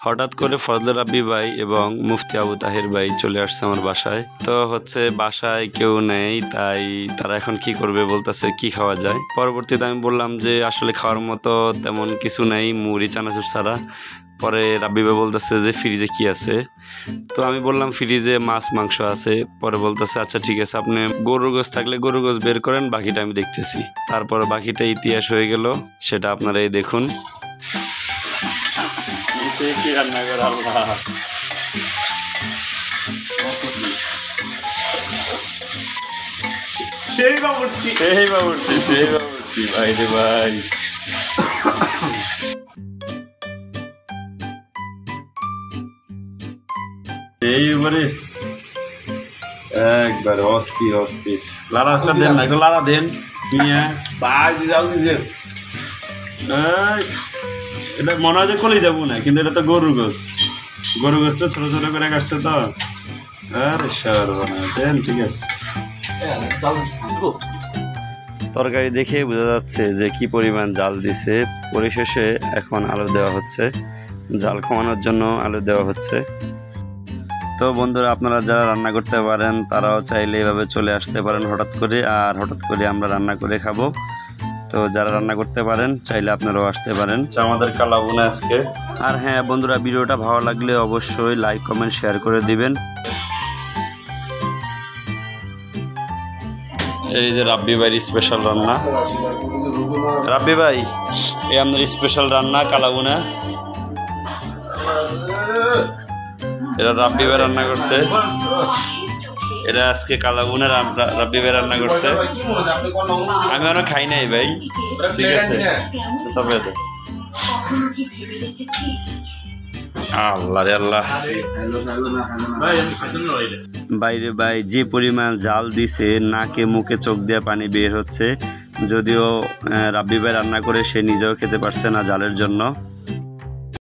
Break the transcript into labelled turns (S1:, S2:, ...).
S1: হঠাৎ করে ফজলে রাব্বি ভাই এবং মুফতি আবু তাহের ভাই চলে আসছে আমার বাসায়। তো হচ্ছে বাসায় কেউ নেই, তাই তারা এখন কি করবে বলতেছে কি খাওয়া যায়। পরবর্তীতে আমি বললাম যে আসলে খাওয়ার মতো তেমন কিছু নেই মুড়ি চানাচুর ছাড়া। পরে রাব্বি ভাই বলতেছে যে ফ্রিজে কি আছে। তো আমি বললাম ফ্রিজে মাছ মাংস আছে। পরে বলতেছে আচ্ছা ঠিক আছে, আপনি গরুর গোশত থাকলে গরুর গোশত বের করেন, বাকিটা আমি দেখতেছি। তারপর বাকিটা ইতিহাস হয়ে গেল, সেটা আপনারা এই দেখুন। কি রান্না করে আল্লাহ, সেই বাবুর্চি ভাই রে ভাই। এইবারে একবার অস্থির অস্থির। লাড়াটা দেন না, একটু লাড়া দেন। এটা মনে হয় যে কলেই যাবো না, কিন্তু এটা তো গরুর গোশত। গরুর গোশত ছোট ছোট করে কাটছে তো। আরে সর্বনাশ, দেন ঠিক আছে। তরকারি দেখে বোঝা যাচ্ছে যে কি পরিমাণ জাল দিছে। পরিশেষে এখন আলু দেওয়া হচ্ছে, জাল কমানোর জন্য আলু দেওয়া হচ্ছে। তো বন্ধুরা, আপনারা যারা রান্না করতে পারেন তারাও চাইলে এভাবে চলে আসতে পারেন হঠাৎ করে, আর হঠাৎ করে আমরা রান্না করে খাবো। তো যারা রান্না করতে পারেন চাইলে আপনারাও আসতে পারেন। আমাদের কালাভুনা আজকে। আর হ্যাঁ বন্ধুরা, ভিডিওটা ভালো লাগলে অবশ্যই লাইক কমেন্ট শেয়ার করে দিবেন। এই যে রাব্বি ভাইয়ের স্পেশাল রান্না। রাব্বি ভাই, এই আমাদের স্পেশাল রান্না কালাভুনা। এটা রাব্বি ভাই রান্না করছে। এটা আজকে কালাভুনা রাব্বি ভাই রান্না করছে। আমি অনেক খাই নাই ভাই, ঠিক আছে। আল্লাহ রে আল্লাহ, বাইরে ভাই যে পরিমাণ জাল দিছে, নাকে মুখে চোখ দিয়ে পানি বের হচ্ছে। যদিও রাব্বি ভাই রান্না করে সে নিজেও খেতে পারছে না জালের জন্য।